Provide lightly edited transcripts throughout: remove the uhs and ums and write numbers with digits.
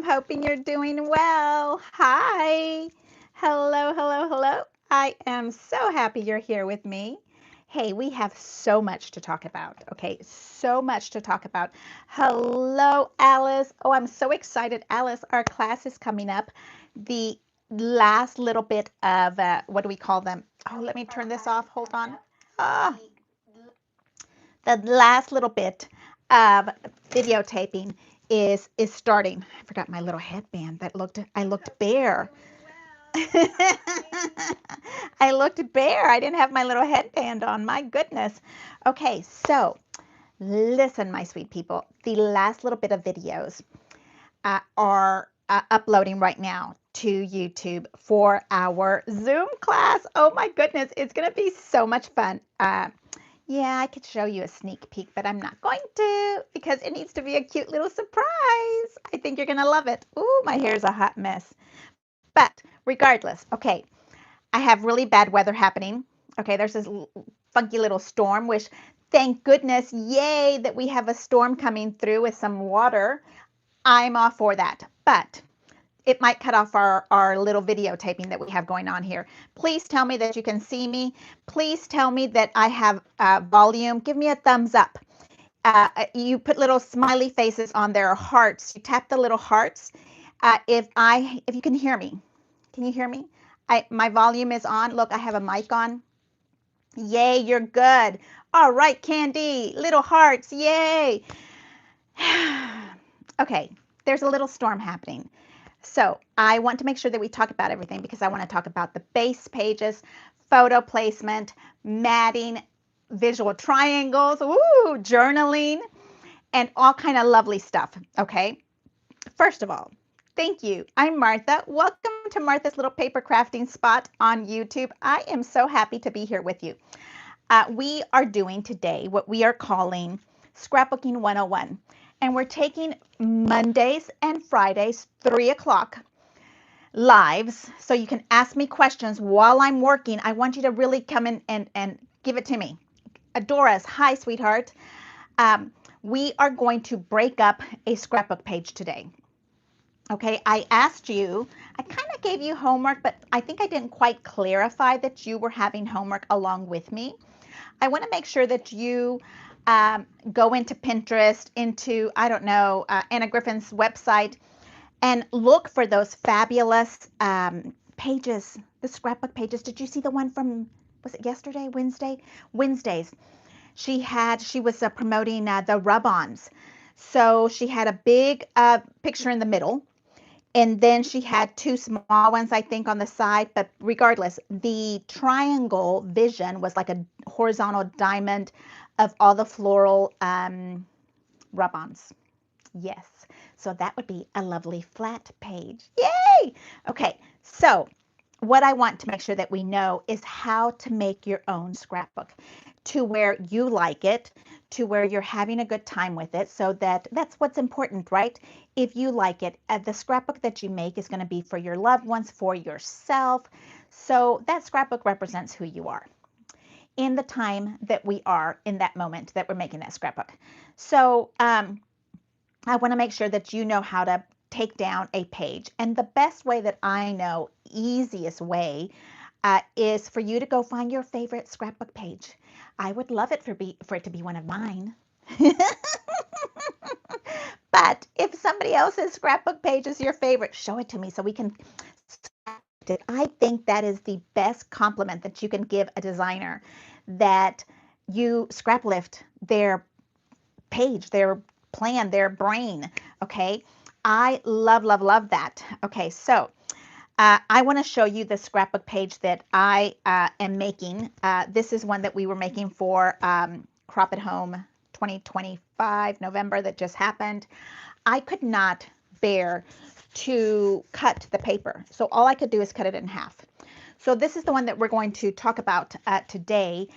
hoping you're doing well. Hi. Hello, hello, hello. I am so happy you're here with me. Hey, we have so much to talk about. Okay, so much to talk about. Hello, Alice. Oh, I'm so excited. Alice, our class is coming up. The last little bit of, what do we call them? Oh, let me turn this off. Hold on. Ah, the last little bit of videotaping is starting. I forgot my little headband that I looked bare. I looked bare. I didn't have my little headband on. My goodness. Okay, so listen, my sweet people. The last little bit of videos are uploading right now to YouTube for our Zoom class. Oh my goodness, it's going to be so much fun. Yeah, I could show you a sneak peek, but I'm not going to because it needs to be a cute little surprise. I think you're going to love it. Ooh, my hair's a hot mess. But regardless, okay, I have really bad weather happening. Okay, there's this funky little storm, which thank goodness, yay, that we have a storm coming through with some water. I'm all for that. But it might cut off our little videotaping that we have going on here. Please tell me that you can see me. Please tell me that I have volume. Give me a thumbs up. You put little smiley faces on there, hearts. You tap the little hearts. If you can hear me, can you hear me? My volume is on. Look, I have a mic on. Yay, you're good. All right, Candy, little hearts, yay. Okay, there's a little storm happening. So I want to make sure that we talk about everything because I want to talk about the base pages, photo placement, matting, visual triangles, ooh, journaling, and all kind of lovely stuff, okay? First of all, thank you. I'm Martha. Welcome to Martha's Little Paper Crafting Spot on YouTube. I am so happy to be here with you. We are doing today what we are calling Scrapbooking 101. And we're taking Mondays and Fridays, 3 o'clock lives. So you can ask me questions while I'm working. I want you to really come in and give it to me. Adora's, hi, sweetheart. We are going to break up a scrapbook page today. Okay, I asked you, I kind of gave you homework, but I think I didn't quite clarify that you were having homework along with me. I want to make sure that you go into Pinterest, into, I don't know, Anna Griffin's website, and look for those fabulous pages, the scrapbook pages. Did you see the one from, was it yesterday, Wednesday? Wednesdays. She was promoting the rub-ons. So she had a big picture in the middle. And then she had two small ones, I think, on the side. But regardless, the triangle vision was like a horizontal diamond of all the floral rub-ons. Yes. So that would be a lovely flat page. Yay! Okay. So what I want to make sure that we know is how to make your own scrapbook to where you like it, to where you're having a good time with it. So that's what's important, right? If you like it, the scrapbook that you make is going to be for your loved ones, for yourself. So that scrapbook represents who you are in the time that we are in that moment that we're making that scrapbook. So I want to make sure that you know how to take down a page. And the best way that I know, easiest way, is for you to go find your favorite scrapbook page. I would love it for it to be one of mine. But if somebody else's scrapbook page is your favorite, show it to me so we can scrap it. I think that is the best compliment that you can give a designer, that you scrap lift their page, their plan, their brain. Okay. I love, love, love that. Okay. So I want to show you the scrapbook page that I am making. This is one that we were making for Crop at Home 2025, November, that just happened. I could not bear to cut the paper. So all I could do is cut it in half. So this is the one that we're going to talk about today.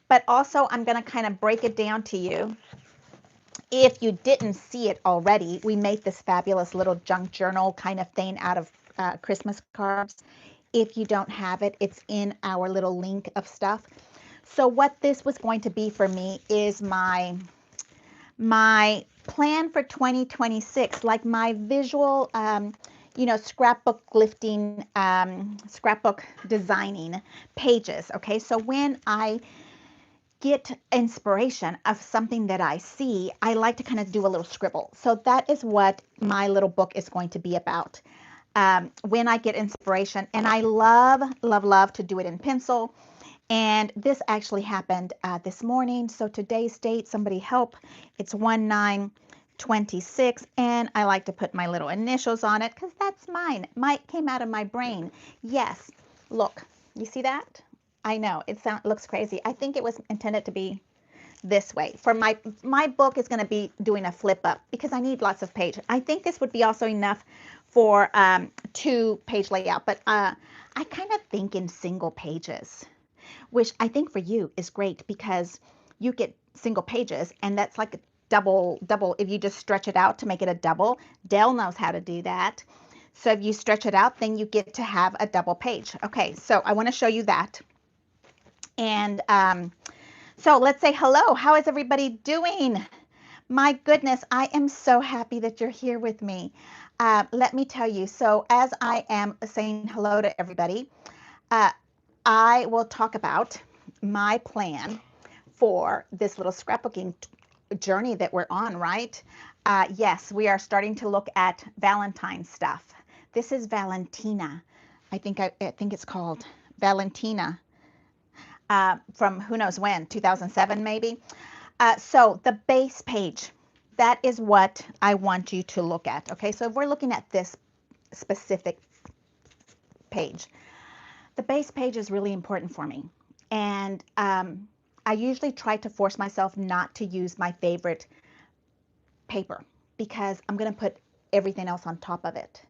But also I'm going to kind of break it down to you. If you didn't see it already, we made this fabulous little junk journal kind of thing out of Christmas cards. If you don't have it, it's in our little link of stuff. So what this was going to be for me is my plan for 2026, like my visual, scrapbook lifting, scrapbook designing pages. Okay, so when I get inspiration of something that I see, I like to kind of do a little scribble. So that is what my little book is going to be about. When I get inspiration, and I love, love, love to do it in pencil. And this actually happened this morning. So today's date, somebody help, it's 1/9/26, and I like to put my little initials on it because that's mine. Mine came out of my brain. Yes, look, you see that? I know it looks crazy. I think it was intended to be this way. For my book is going to be doing a flip up because I need lots of pages. I think this would be also enough for 2-page layout, but I kind of think in single pages, which I think for you is great because you get single pages, and that's like a double. If you just stretch it out to make it a double, Dell knows how to do that. So if you stretch it out, then you get to have a double page. Okay, so I want to show you that. And so let's say hello. How is everybody doing? My goodness, I am so happy that you're here with me. Let me tell you, so as I am saying hello to everybody, uh, I will talk about my plan for this little scrapbooking journey that we're on, right? Yes, we are starting to look at Valentine stuff. This is Valentina. I think it's called Valentina, from who knows when, 2007 maybe. So the base page, that is what I want you to look at. Okay, so if we're looking at this specific page, the base page is really important for me. And I usually try to force myself not to use my favorite paper because I'm going to put everything else on top of it.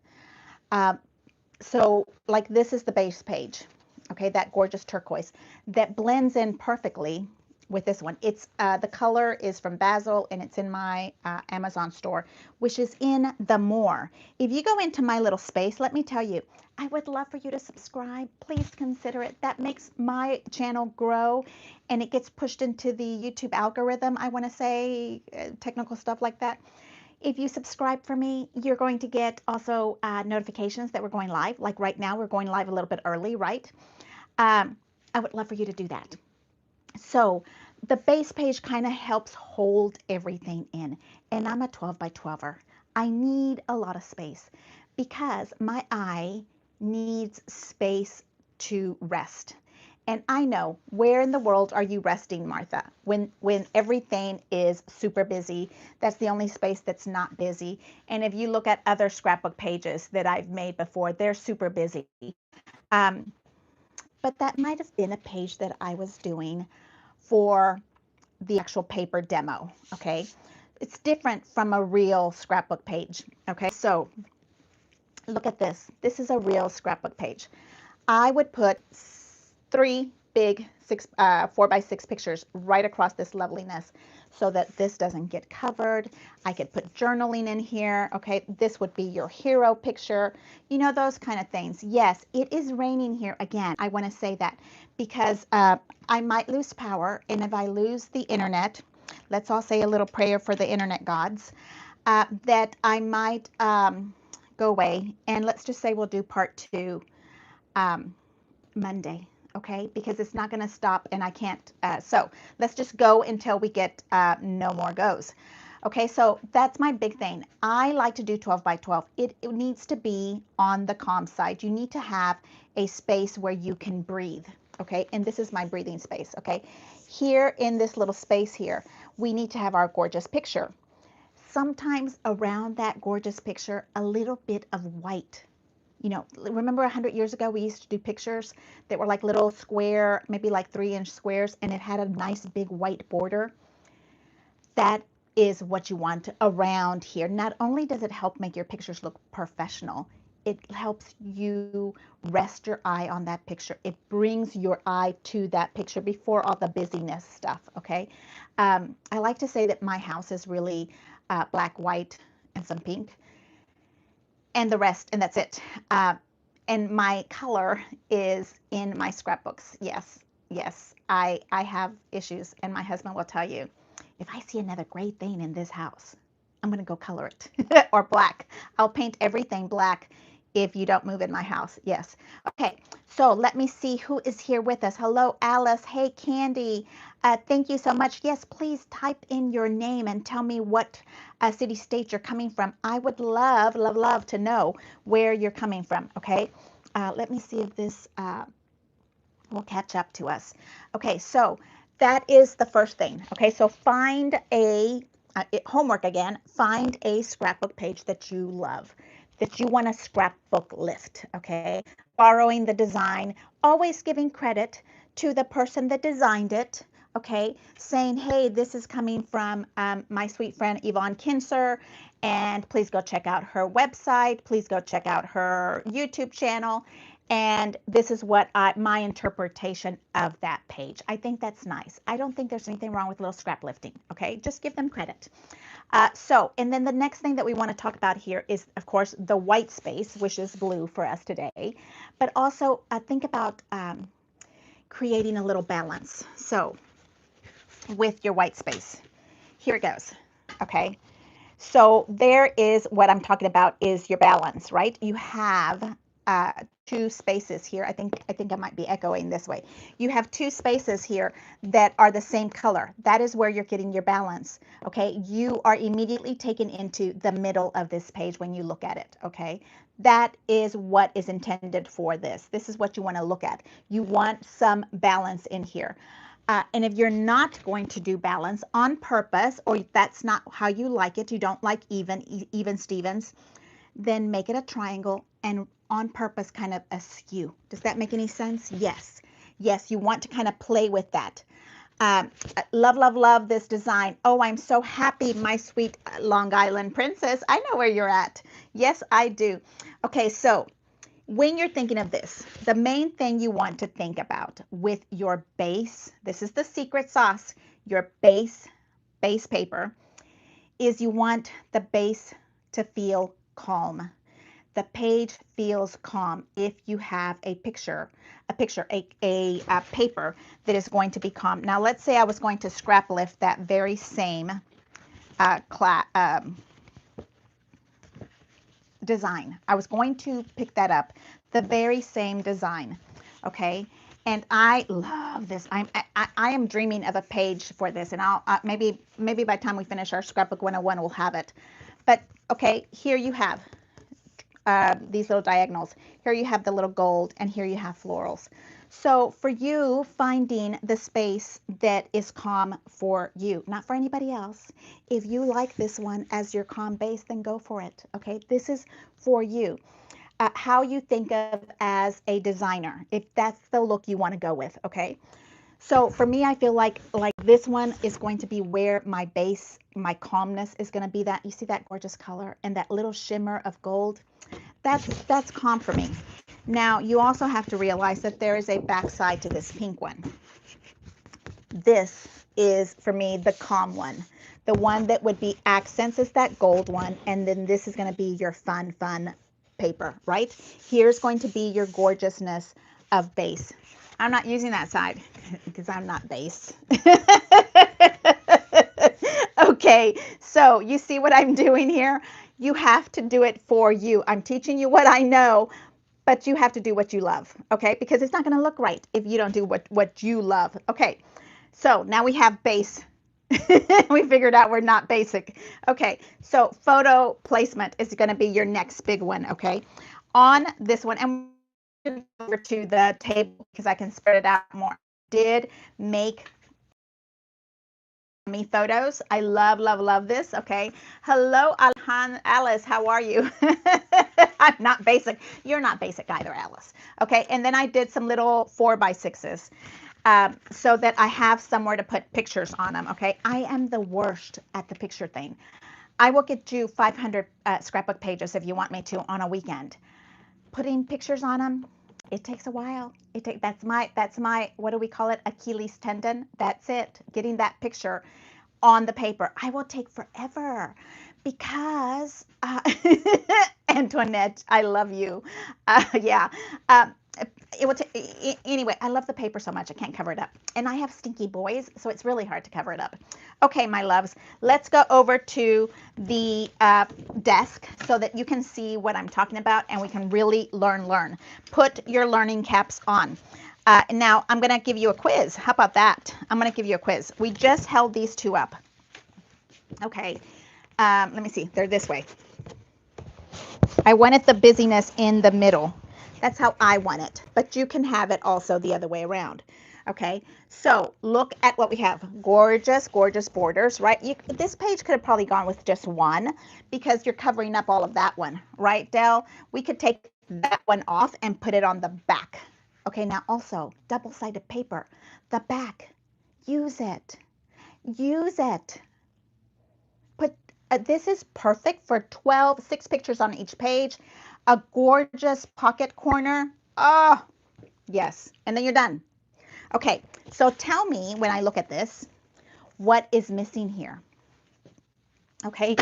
So like this is the base page, okay, that gorgeous turquoise that blends in perfectly with this one. It's the color is from Basil, and it's in my Amazon store, which is in the more. If you go into my little space, let me tell you, I would love for you to subscribe. Please consider it. That makes my channel grow, and it gets pushed into the YouTube algorithm. I want to say technical stuff like that. If you subscribe for me, you're going to get also notifications that we're going live. Like right now, we're going live a little bit early, right? I would love for you to do that. So the base page kind of helps hold everything in. And I'm a 12 by 12er. I need a lot of space because my eye needs space to rest. And I know, where in the world are you resting, Martha? When everything is super busy, that's the only space that's not busy. And if you look at other scrapbook pages that I've made before, they're super busy. But that might have been a page that I was doing for the actual paper demo, okay? It's different from a real scrapbook page, okay? So look at this. This is a real scrapbook page. I would put 3 big 4x6 pictures right across this loveliness so that this doesn't get covered. I could put journaling in here. Okay, this would be your hero picture, you know, those kind of things. Yes, it is raining here again. I want to say that because I might lose power, and if I lose the internet, let's all say a little prayer for the internet gods, that I might go away, and let's just say we'll do part 2 Monday, okay? Because it's not going to stop, and I can't. So let's just go until we get no more goes. Okay, so that's my big thing. I like to do 12 by 12. It needs to be on the calm side. You need to have a space where you can breathe, okay? And this is my breathing space, okay? Here in this little space here, we need to have our gorgeous picture. Sometimes around that gorgeous picture, a little bit of white. You know, remember 100 years ago, we used to do pictures that were like little square, maybe like 3-inch squares, and it had a nice big white border. That is what you want around here. Not only does it help make your pictures look professional, it helps you rest your eye on that picture. It brings your eye to that picture before all the busyness stuff, okay? I like to say that my house is really black, white, and some pink, and the rest, and that's it. And my color is in my scrapbooks. Yes, yes, I have issues, and my husband will tell you, if I see another gray thing in this house, I'm going to go color it or black. I'll paint everything black if you don't move in my house. Yes. Okay. So let me see who is here with us. Hello, Alice. Hey, Candy. Thank you so much. Yes, please type in your name and tell me what city, state you're coming from. I would love, love, love to know where you're coming from. Okay. Let me see if this will catch up to us. Okay. So that is the first thing. Okay. So find a homework again, find a scrapbook page that you love, that you want a scrapbook lift, okay? Borrowing the design, always giving credit to the person that designed it, okay? Saying, hey, this is coming from my sweet friend Yvonne Kinser, and please go check out her website. Please go check out her YouTube channel. And this is what my interpretation of that page. I think that's nice. I don't think there's anything wrong with a little scrap lifting, okay? Just give them credit. And then the next thing that we want to talk about here is, of course, the white space, which is blue for us today. But also think about creating a little balance. So with your white space, here it goes, okay? So there is what I'm talking about is your balance, right? You have two spaces here. I think I might be echoing this way. You have two spaces here that are the same color. That is where you're getting your balance. Okay, you are immediately taken into the middle of this page when you look at it. Okay, that is what is intended for this. This is what you want to look at. You want some balance in here. And if you're not going to do balance on purpose, or that's not how you like it, you don't like even Stevens, then make it a triangle and on purpose kind of askew. Does that make any sense? Yes. Yes, you want to kind of play with that. Love, love, love this design. Oh, I'm so happy, my sweet Long Island princess. I know where you're at. Yes, I do. Okay, so when you're thinking of this, the main thing you want to think about with your base, this is the secret sauce, your base paper, is you want the base to feel calm. The page feels calm if you have a paper that is going to be calm. Now, let's say I was going to scrap lift that very same design. I was going to pick that up, the very same design, okay? And I love this. I am dreaming of a page for this, and I'll maybe by the time we finish our Scrapbook 101, we'll have it. But okay, here you have these little diagonals. Here you have the little gold, and here you have florals. So for you, finding the space that is calm for you, not for anybody else. If you like this one as your calm base, then go for it. Okay, this is for you. How you think of as a designer, if that's the look you want to go with. Okay. So for me, I feel like this one is going to be where my base, my calmness is going to be. That you see that gorgeous color and that little shimmer of gold. That's calm for me. Now you also have to realize that there is a backside to this pink one. This is for me the calm one. The one that would be accents is that gold one, and then this is going to be your fun paper, right? Here's going to be your gorgeousness of base. I'm not using that side because I'm not base. Okay, so you see what I'm doing here? You have to do it for you. I'm teaching you what I know, but you have to do what you love, okay? Because it's not going to look right if you don't do what you love. Okay, so now we have base. We figured out we're not basic. Okay, so photo placement is going to be your next big one, okay? On this one, and over to the table because I can spread it out more. Did make me photos. I love, love, love this. Okay. Hello, Alice. How are you? I'm not basic. You're not basic either, Alice. Okay. And then I did some little 4x6s so that I have somewhere to put pictures on them. Okay. I am the worst at the picture thing. I will get you 500 scrapbook pages if you want me to on a weekend. Putting pictures on them, it takes a while. That's my what do we call it? Achilles tendon. That's it. Getting that picture on the paper. I will take forever because Antoinette, I love you. Yeah. it will anyway, I love the paper so much I can't cover it up. And I have stinky boys, so it's really hard to cover it up. Okay, my loves, let's go over to the desk so that you can see what I'm talking about and we can really learn. Put your learning caps on. Now, I'm going to give you a quiz. How about that? I'm going to give you a quiz. We just held these two up. Okay, let me see. They're this way. I wanted the busyness in the middle. That's how I want it, but you can have it also the other way around. Okay, so look at what we have. Gorgeous, gorgeous borders, right? This page could have probably gone with just one because you're covering up all of that one, right, Dell? We could take that one off and put it on the back. Okay, now also double-sided paper, the back, use it, use it. This is perfect for 6 pictures on each page, a gorgeous pocket corner. Oh, yes. And then you're done. Okay, so tell me when I look at this, what is missing here? Okay.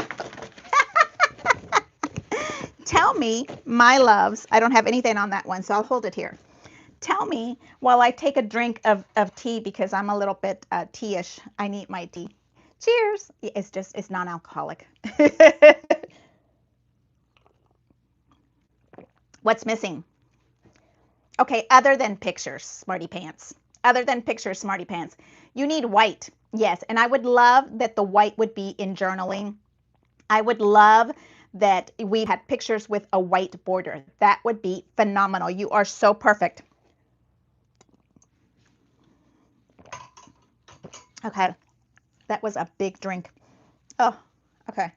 Tell me, my loves, I don't have anything on that one, so I'll hold it here. Tell me while I take a drink of tea because I'm a little bit tea-ish. I need my tea. Cheers. It's non-alcoholic. What's missing? Okay, other than pictures, smarty pants. Other than pictures, smarty pants. You need white. Yes, and I would love that the white would be in journaling. I would love that we had pictures with a white border. That would be phenomenal. You are so perfect. Okay, that was a big drink. Oh, okay.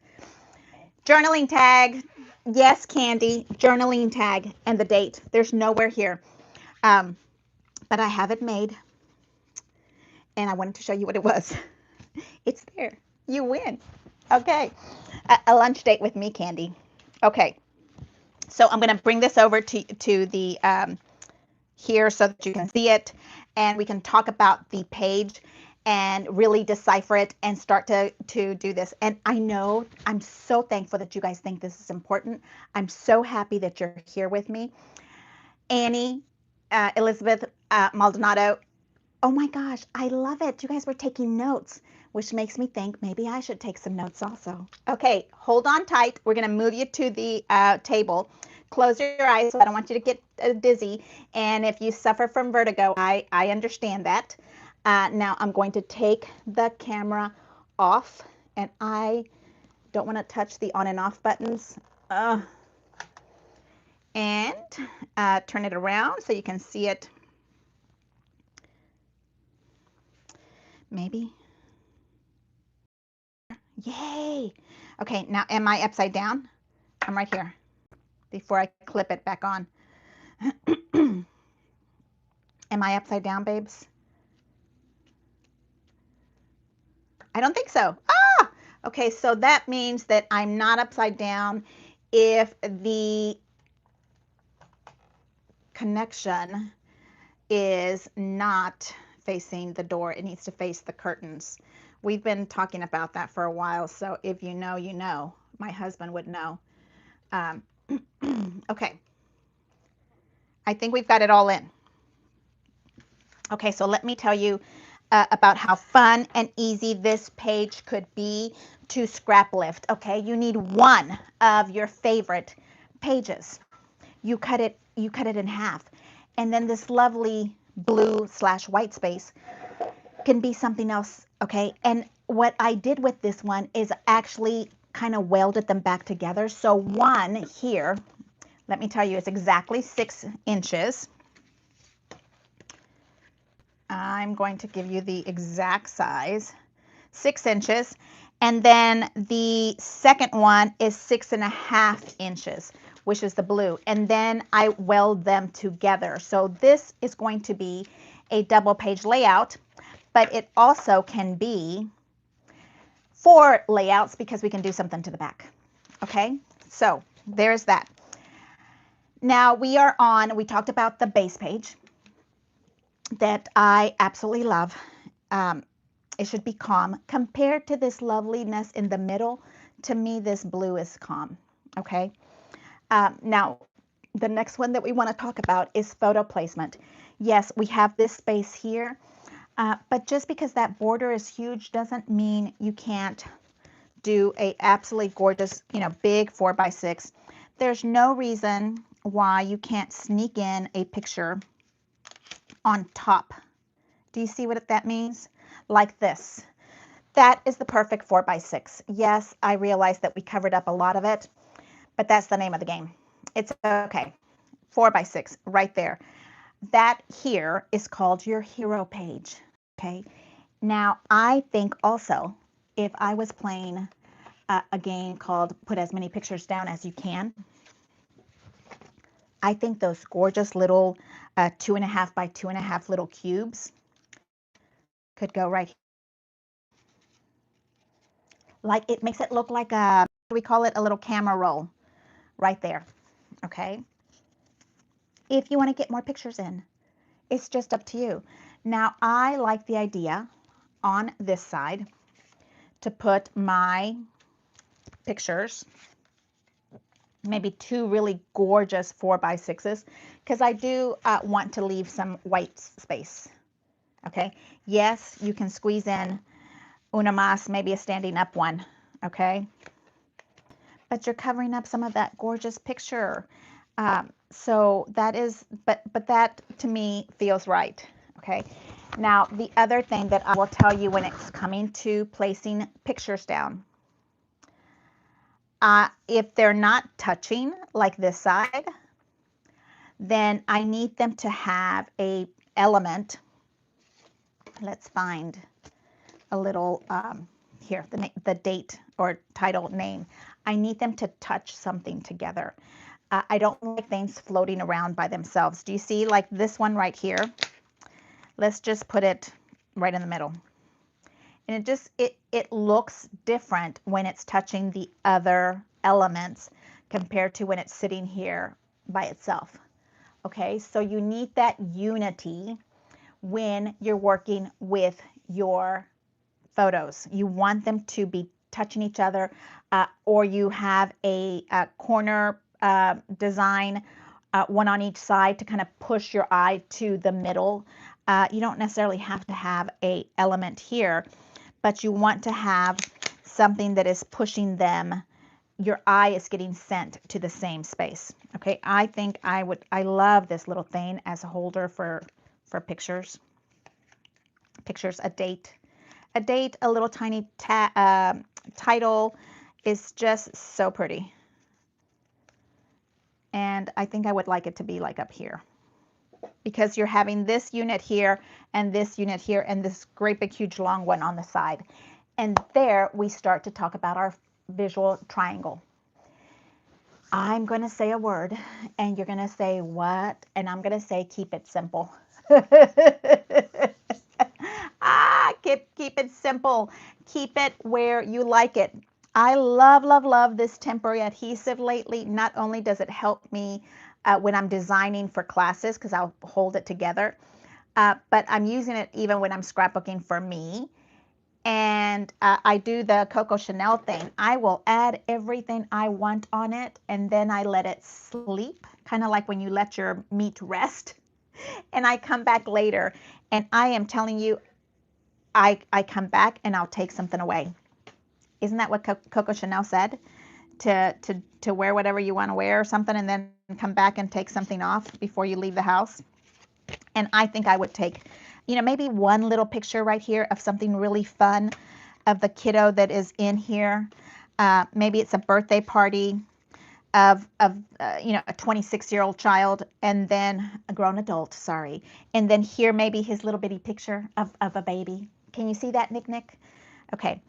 Journaling tag. Yes, Candy. Journaling tag and the date. There's nowhere here. But I have it made. And I wanted to show you what it was. It's there. You win. Okay. A lunch date with me, Candy. Okay. So I'm going to bring this over to the here so that you can see it. And we can talk about the page and really decipher it and start to do this. And I know I'm so thankful that you guys think this is important. I'm so happy that you're here with me. Annie, Elizabeth Maldonado. Oh my gosh, I love it. You guys were taking notes, which makes me think maybe I should take some notes also. Okay, hold on tight. We're going to move you to the table. Close your eyes so I don't want you to get dizzy. And if you suffer from vertigo, I understand that. Now I'm going to take the camera off, and I don't want to touch the on and off buttons. And turn it around so you can see it. Maybe. Yay. Okay, now am I upside down? I'm right here before I clip it back on. Am I upside down, babes? I don't think so. Ah! Okay, so that means that I'm not upside down if the connection is not facing the door. It needs to face the curtains. We've been talking about that for a while, so if you know, you know. My husband would know. Okay. I think we've got it all in. Okay, so let me tell you about how fun and easy this page could be to scrap lift. Okay, you need one of your favorite pages. You cut it in half, and then this lovely blue/white space can be something else. Okay, and what I did with this one is actually kind of welded them back together. So one here, let me tell you, it's exactly 6 inches. I'm going to give you the exact size, 6 inches. And then the second one is 6.5 inches, which is the blue. And then I weld them together. So this is going to be a double page layout, but it also can be 4 layouts because we can do something to the back. Okay, so there's that. Now we talked about the base page that I absolutely love. It should be calm. Compared to this loveliness in the middle, to me, this blue is calm. Okay. Now, The next one that we want to talk about is photo placement. Yes, we have this space here, but just because that border is huge doesn't mean you can't do a absolutely gorgeous, big 4x6. There's no reason why you can't sneak in a picture on top. Do you see what that means? Like this. That is the perfect 4x6. Yes, I realize that we covered up a lot of it, but that's the name of the game. It's okay. 4x6 right there. That here is called your hero page. Okay. Now, I think also if I was playing a game called Put As Many Pictures Down As You Can, I think those gorgeous little 2.5 by 2.5 little cubes could go right here. Like it makes it look like we call it a little camera roll right there. Okay. If you want to get more pictures in, it's just up to you. Now, I like the idea on this side to put my pictures, maybe 2 really gorgeous 4x6s, because I do want to leave some white space. Okay. Yes, you can squeeze in una más, maybe a standing up one. Okay. But you're covering up some of that gorgeous picture. So that is, but that to me feels right. Okay. Now, the other thing that I will tell you when it's coming to placing pictures down, if they're not touching like this side, then I need them to have a element. Let's find a little, here, the date or title name. I need them to touch something together. I don't like things floating around by themselves. Do you see like this one right here? Let's just put it right in the middle. And it just, it looks different when it's touching the other elements compared to when it's sitting here by itself. Okay, so you need that unity when you're working with your photos. You want them to be touching each other, or you have a corner design, one on each side to kind of push your eye to the middle. You don't necessarily have to have a element here, but you want to have something that is pushing them. Your eye is getting sent to the same space. Okay, I think I love this little thing as a holder for pictures. Pictures, a date, a little tiny title is just so pretty. And I think I would like it to be like up here, because you're having this unit here and this unit here and this great big huge long one on the side. And there we start to talk about our visual triangle. I'm going to say a word and you're going to say what? And I'm going to say keep it simple. Keep it simple. Keep it where you like it. I love this temporary adhesive lately. Not only does it help me when I'm designing for classes, because I'll hold it together, but I'm using it even when I'm scrapbooking for me. And I do the Coco Chanel thing. I will add everything I want on it, and then I let it sleep, kind of like when you let your meat rest. And I come back later, and I am telling you, I come back and I'll take something away. Isn't that what Coco Chanel said? To wear whatever you want to wear or something, and then come back and take something off before you leave the house. And I think I would take, maybe one little picture right here of something really fun of the kiddo that is in here. Maybe it's a birthday party of a 26-year-old child, and then a grown adult, sorry. And then here maybe his little bitty picture of a baby. Can you see that, Nick? Okay.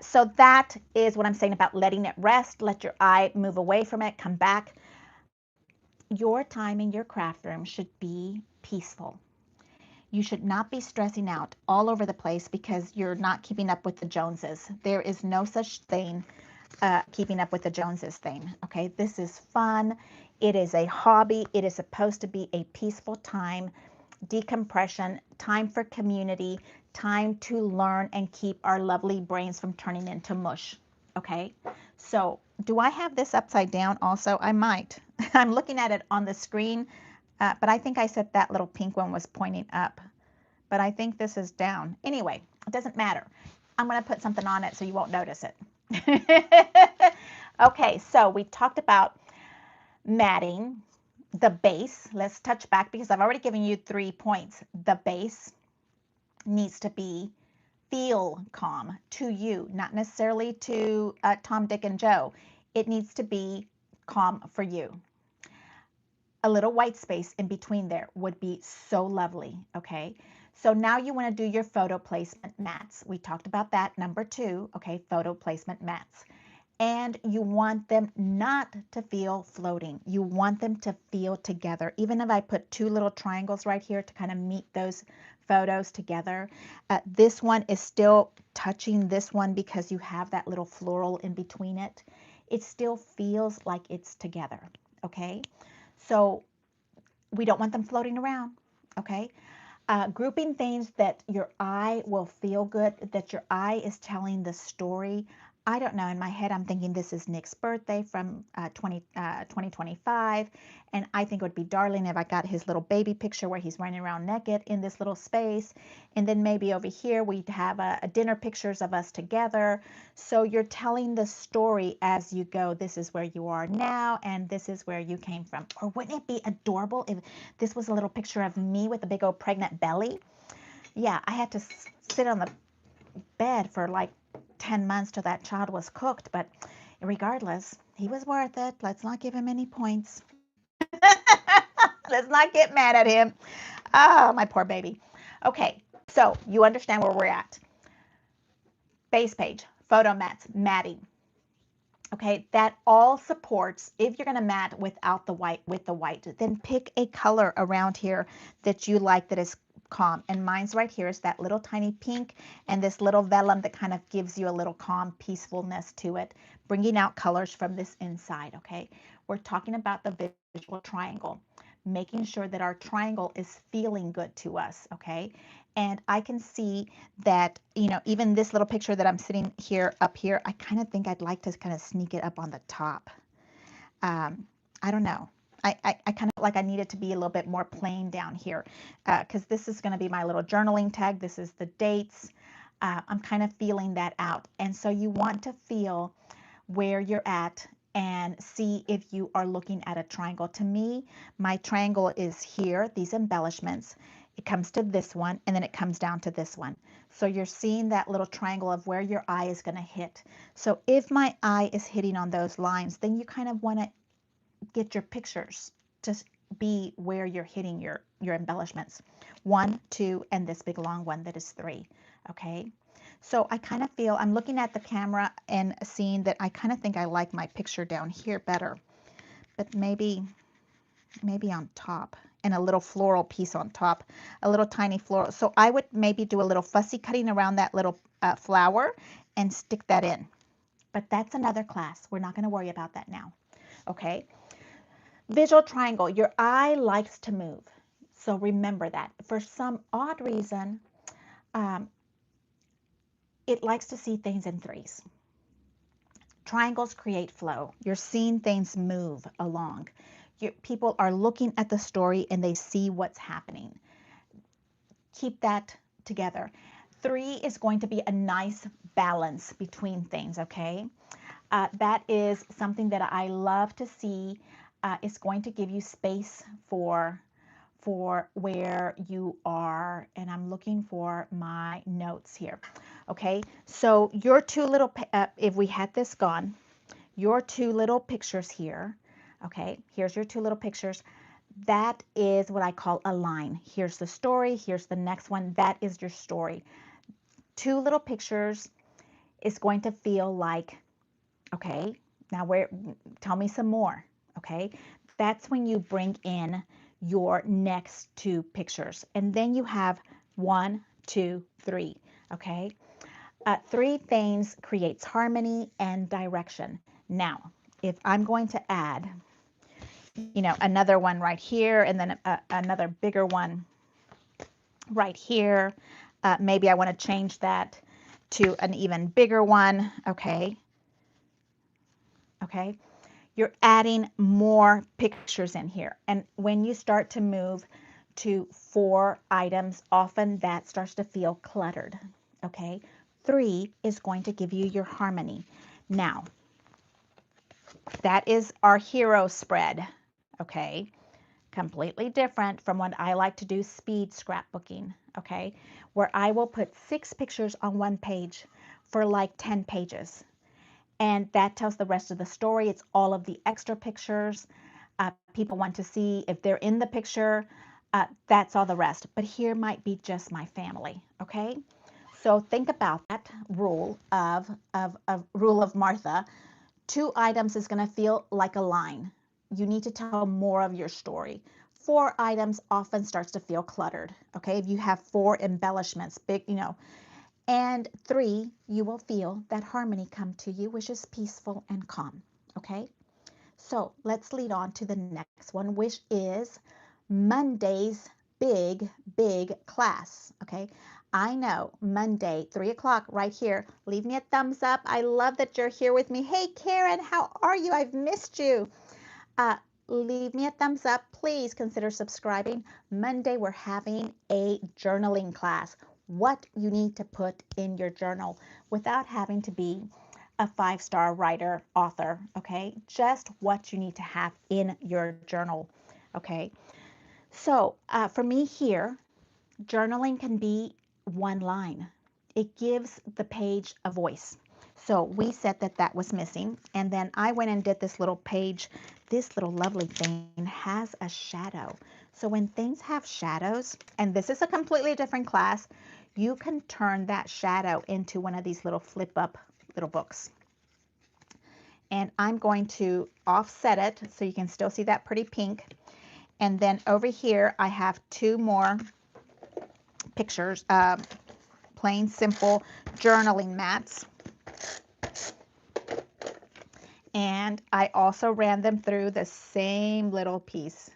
So that is what I'm saying about letting it rest. Let your eye move away from it, come back. Your time in your craft room should be peaceful. You should not be stressing out all over the place because you're not keeping up with the Joneses. There is no such thing, keeping up with the Joneses thing. Okay, this is fun. It is a hobby. It is supposed to be a peaceful time, decompression, time for community, time to learn and keep our lovely brains from turning into mush. Okay, so do I have this upside down also? I might. I'm looking at it on the screen, but I think I said that little pink one was pointing up, but I think this is down. Anyway, it doesn't matter. I'm going to put something on it so you won't notice it. Okay, so we talked about matting, the base. Let's touch back because I've already given you 3 points. The base needs to feel calm to you, not necessarily to Tom, Dick, and Joe. It needs to be calm for you. A little white space in between there would be so lovely, okay? So now you want to do your photo placement mats. We talked about that, number 2, okay, photo placement mats. And you want them not to feel floating. You want them to feel together. Even if I put 2 little triangles right here to kind of meet those photos together, this one is still touching this one because you have that little floral in between it. It still feels like it's together, okay? So we don't want them floating around, okay? Grouping things that your eye will feel good, that your eye is telling the story. I don't know, in my head I'm thinking this is Nick's birthday from 2025, and I think it would be darling if I got his little baby picture where he's running around naked in this little space, and then maybe over here we'd have a dinner pictures of us together. So you're telling the story as you go. This is where you are now, and this is where you came from. Or wouldn't it be adorable if this was a little picture of me with a big old pregnant belly? Yeah, I had to sit on the bed for like 10 months till that child was cooked, but regardless, he was worth it. Let's not give him any points. Let's not get mad at him. Oh, my poor baby. Okay, so you understand where we're at. Base page, photo mats, matting. Okay, that all supports. If you're going to mat without the white, with the white, then pick a color around here that you like that is calm. And mine's right here is that little tiny pink and this little vellum that kind of gives you a little calm peacefulness to it, bringing out colors from this inside, okay? We're talking about the visual triangle, making sure that our triangle is feeling good to us, okay? And I can see that, you know, even this little picture that I'm sitting here up here, I kind of think I'd like to kind of sneak it up on the top. I don't know. I kind of like I need it to be a little bit more plain down here because this is going to be my little journaling tag. This is the dates. I'm kind of feeling that out. And so you want to feel where you're at and see if you are looking at a triangle. To me, my triangle is here, these embellishments. It comes to this one, and then it comes down to this one. So you're seeing that little triangle of where your eye is going to hit. So if my eye is hitting on those lines, then you kind of want to get your pictures to be where you're hitting your embellishments. 1, 2, and this big long one that is 3. Okay. So I kind of feel, I'm looking at the camera and seeing that I kind of think I like my picture down here better, but maybe on top, and a little floral piece on top, a little tiny floral. So I would maybe do a little fussy cutting around that little flower and stick that in. But that's another class. We're not going to worry about that now. Okay. Visual triangle. Your eye likes to move. So remember that. For some odd reason, it likes to see things in 3s. Triangles create flow. You're seeing things move along. People are looking at the story and they see what's happening. Keep that together. 3 is going to be a nice balance between things, okay? That is something that I love to see. It's going to give you space for where you are, and I'm looking for my notes here. Okay, so your 2 little, if we had this gone, your 2 little pictures here, okay, here's your 2 little pictures. That is what I call a line. Here's the story, here's the next one. That is your story. 2 little pictures is going to feel like, okay, now tell me some more, okay? That's when you bring in your next 2 pictures. And then you have 1, 2, 3, okay? 3 things creates harmony and direction. Now, if I'm going to add, you know, another one right here, and then another bigger one right here, maybe I want to change that to an even bigger one, okay? Okay, you're adding more pictures in here. And when you start to move to 4 items, often that starts to feel cluttered, okay? 3 is going to give you your harmony. Now, that is our hero spread, okay? Completely different from what I like to do, speed scrapbooking, okay? Where I will put 6 pictures on one page for like 10 pages. And that tells the rest of the story. It's all of the extra pictures. People want to see if they're in the picture. That's all the rest. But here might be just my family, okay? So think about that rule of Martha. 2 items is going to feel like a line. You need to tell more of your story. 4 items often starts to feel cluttered, okay? If you have 4 embellishments, big, and 3, you will feel that harmony come to you, which is peaceful and calm, okay? So let's lead on to the next one, which is Monday's big class, okay? I know, Monday, 3 o'clock right here. Leave me a thumbs up. I love that you're here with me. Hey, Karen, how are you? I've missed you. Leave me a thumbs up. Please consider subscribing. Monday, we're having a journaling class. What you need to put in your journal without having to be a 5-star writer, author, okay? Just what you need to have in your journal, okay? So for me here, journaling can be one line. It gives the page a voice. So we said that that was missing, and then I went and did this little page. This little lovely thing has a shadow. So when things have shadows, and this is a completely different class, you can turn that shadow into one of these little flip up little books. And I'm going to offset it so you can still see that pretty pink. And then over here, I have 2 more pictures, plain simple journaling mats. And I also ran them through the same little piece.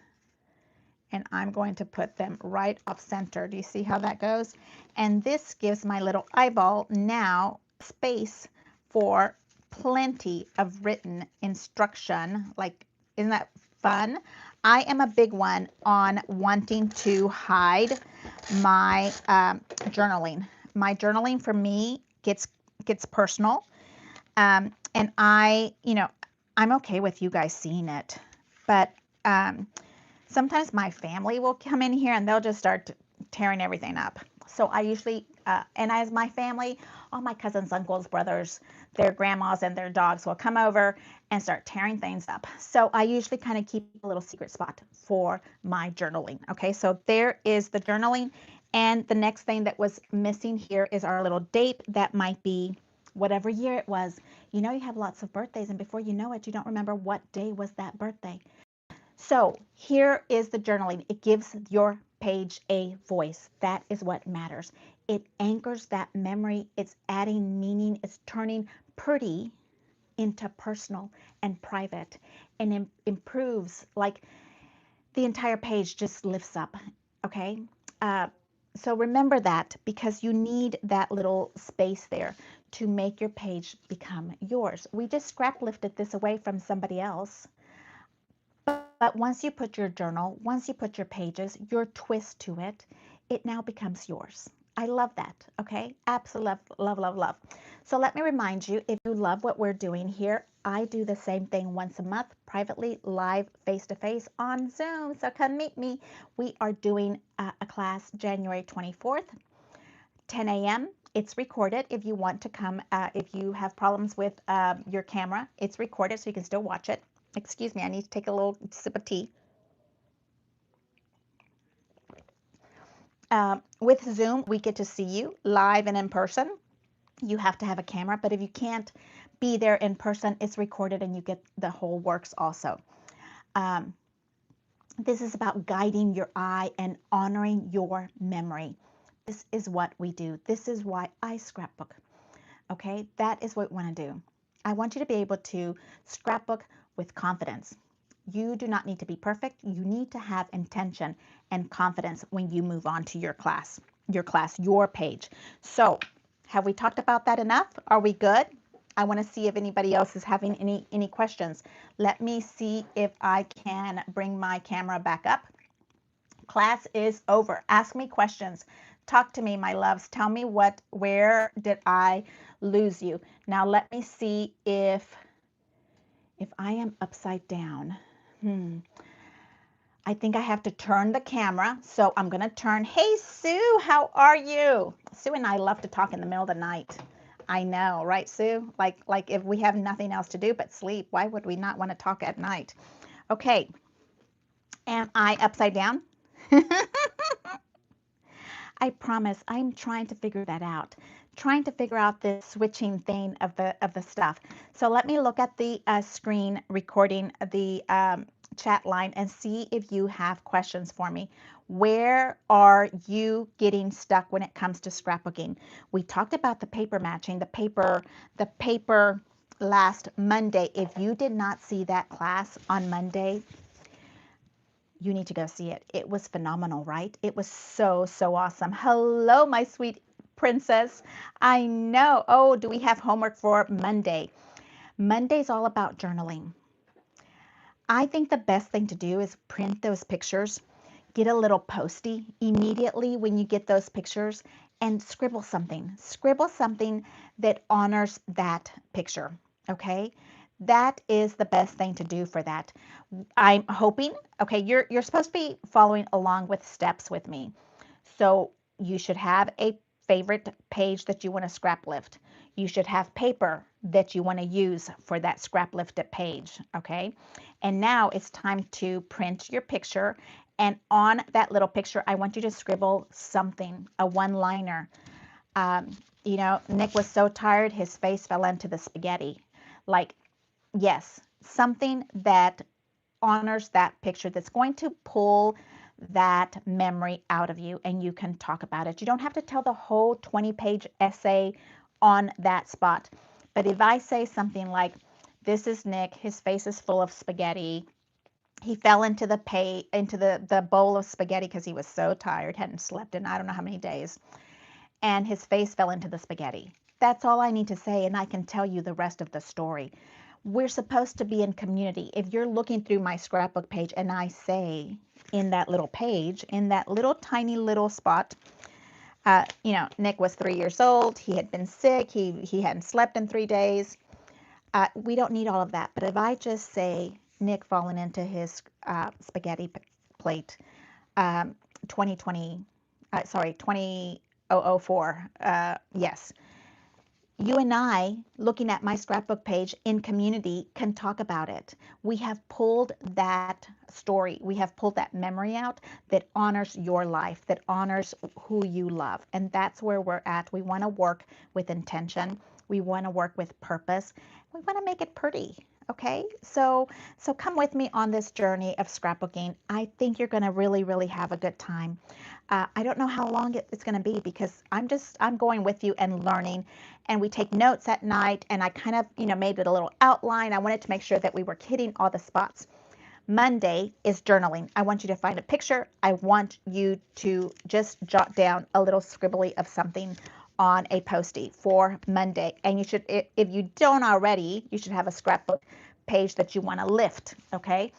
And I'm going to put them right off center. Do you see how that goes? And this gives my little eyeball now space for plenty of written instruction. Like, isn't that fun? I am a big one on wanting to hide my journaling. My journaling for me gets personal. And I'm okay with you guys seeing it. But sometimes my family will come in here and they'll just start tearing everything up. So I usually, and as my family, all my cousins, uncles, brothers, their grandmas and their dogs will come over and start tearing things up. So I usually kind of keep a little secret spot for my journaling. Okay, so there is the journaling. And the next thing that was missing here is our little date. That might be whatever year it was. You have lots of birthdays, and before you know it, you don't remember what day was that birthday. So here is the journaling. It gives your page a voice. That is what matters. It anchors that memory. It's adding meaning. It's turning pretty into personal and private, and improves, like the entire page just lifts up. Okay. So remember that, because you need that little space there to make your page become yours. We just scrap lifted this away from somebody else. But once you put your journal, once you put your pages, your twist to it, it now becomes yours. I love that, okay? Absolutely love, love, love. So let me remind you, if you love what we're doing here, I do the same thing once a month, privately, live, face-to-face on Zoom. So come meet me. We are doing a class January 24th, 10 a.m. It's recorded. If you want to come, if you have problems with your camera, it's recorded so you can still watch it. Excuse me, I need to take a little sip of tea. With Zoom, we get to see you live and in person. You have to have a camera, but if you can't be there in person, it's recorded and you get the whole works also. This is about guiding your eye and honoring your memory. This is what we do. This is why I scrapbook. Okay, that is what we want to do. I want you to be able to scrapbook with confidence. You do not need to be perfect. You need to have intention and confidence when you move on to your page. So have we talked about that enough? Are we good? I want to see if anybody else is having any questions. Let me see if I can bring my camera back up. Class is over. Ask me questions. Talk to me, my loves. Tell me where did I lose you? Now let me see if I am upside down. I think I have to turn the camera. So I'm going to turn. Hey, Sue, how are you? Sue and I love to talk in the middle of the night. I know, right, Sue? Like if we have nothing else to do but sleep, why would we not want to talk at night? Okay. Am I upside down? I promise I'm trying to figure that out. Trying to figure out this switching thing of the stuff. So let me look at the screen recording the chat line and see if you have questions for me. Where are you getting stuck when it comes to scrapbooking? We talked about the paper matching, the paper last Monday. If you did not see that class on Monday, you need to go see it. It was phenomenal, right? It was so, so awesome. Hello, my sweet princess. I know. Oh, do we have homework for Monday? Monday's all about journaling. I think the best thing to do is print those pictures, get a little Post-it immediately when you get those pictures, and scribble something. Scribble something that honors that picture, okay? That is the best thing to do for that. I'm hoping, okay, you're supposed to be following along with steps with me. So you should have a favorite page that you want to scrap lift. You should have paper that you want to use for that scrap lifted page, okay? And now it's time to print your picture. And on that little picture, I want you to scribble something, a one-liner. You know, Nick was so tired, his face fell into the spaghetti. Like, yes, something that honors that picture, that's going to pull that memory out of you and you can talk about it. You don't have to tell the whole 20-page essay on that spot. But if I say something like, this is Nick, his face is full of spaghetti. He fell into the bowl of spaghetti because he was so tired, hadn't slept in I don't know how many days, and his face fell into the spaghetti. That's all I need to say, and I can tell you the rest of the story. We're supposed to be in community. If you're looking through my scrapbook page and I say in that little page, in that little tiny little spot, you know, Nick was 3 years old. He had been sick. He hadn't slept in 3 days. We don't need all of that. But if I just say Nick falling into his spaghetti plate, 2020, sorry, 2004, yes. You and I, looking at my scrapbook page in community, can talk about it. We have pulled that story, we have pulled that memory out that honors your life, that honors who you love. And that's where we're at. We want to work with intention. We want to work with purpose. We want to make it pretty. Okay, so come with me on this journey of scrapbooking. I think you're going to really, really have a good time. I don't know how long it's going to be because I'm going with you and learning, and we take notes at night, and I kind of, you know, made it a little outline. I wanted to make sure that we were hitting all the spots. Monday is journaling. I want you to find a picture. I want you to just jot down a little scribbly of something on a Post-it for Monday. And you should, if you don't already, you should have a scrapbook page that you want to lift, okay?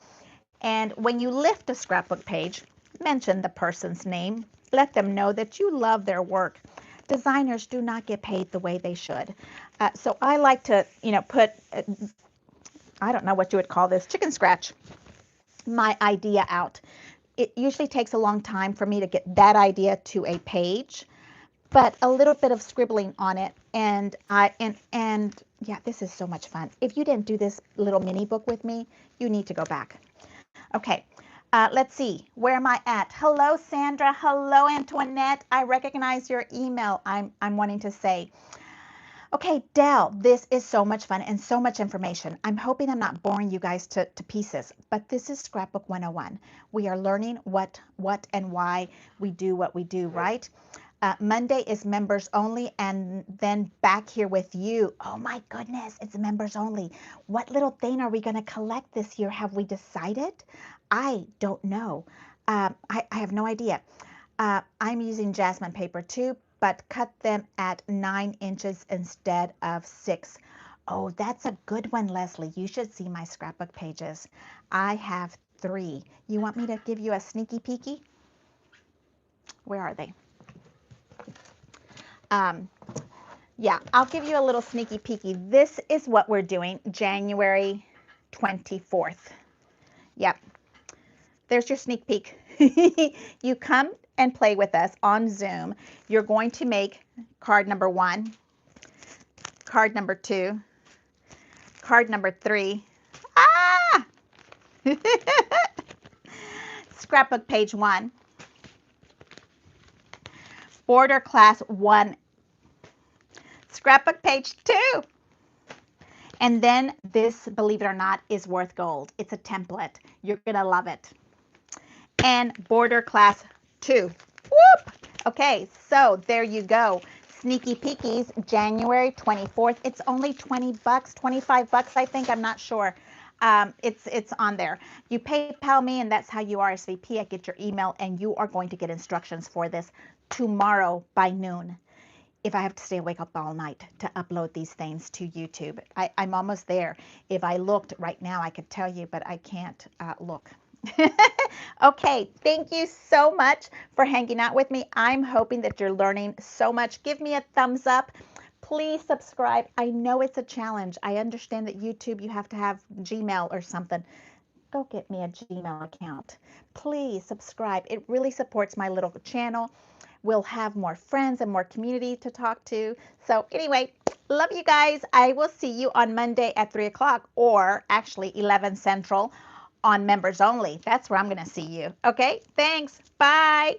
And when you lift a scrapbook page, mention the person's name. Let them know that you love their work. Designers do not get paid the way they should. So I like to, you know, put, I don't know what you would call this, chicken scratch my idea out. It usually takes a long time for me to get that idea to a page, but a little bit of scribbling on it, and yeah, this is so much fun. If you didn't do this little mini book with me, you need to go back. Okay, let's see. Where am I at? Hello, Sandra. Hello, Antoinette. I recognize your email. I'm wanting to say. Okay, Dell, this is so much fun and so much information. I'm hoping I'm not boring you guys to pieces, but this is Scrapbook 101. We are learning what and why we do what we do, right? Monday is members only, and then back here with you. Oh my goodness, it's members only. What little thing are we going to collect this year? Have we decided? I don't know. I have no idea. I'm using jasmine paper too, but cut them at 9 inches instead of 6. Oh, that's a good one, Leslie. You should see my scrapbook pages. I have 3. You want me to give you a sneaky peeky? Where are they? Um, yeah, I'll give you a little sneaky peeky. This is what we're doing January 24th. Yep, there's your sneak peek. You come and play with us on Zoom. You're going to make card number 1, card number 2, card number 3. Ah! Scrapbook page 1, border class 1, scrapbook page 2. And then this, believe it or not, is worth gold. It's a template. You're going to love it. And border class 2. Whoop! Okay, so there you go. Sneaky Peekies, January 24th. It's only 20 bucks, 25 bucks, I think. I'm not sure. It's on there. You PayPal me, and that's how you RSVP. I get your email, and you are going to get instructions for this tomorrow by noon. If I have to stay awake up all night to upload these things to YouTube. I'm almost there. If I looked right now, I could tell you, but I can't look. Okay, thank you so much for hanging out with me. I'm hoping that you're learning so much. Give me a thumbs up. Please subscribe. I know it's a challenge. I understand that YouTube, you have to have Gmail or something. Go get me a Gmail account. Please subscribe. It really supports my little channel. We'll have more friends and more community to talk to. So anyway, love you guys. I will see you on Monday at 3 o'clock, or actually 11 Central on members only. That's where I'm going to see you. Okay, thanks. Bye.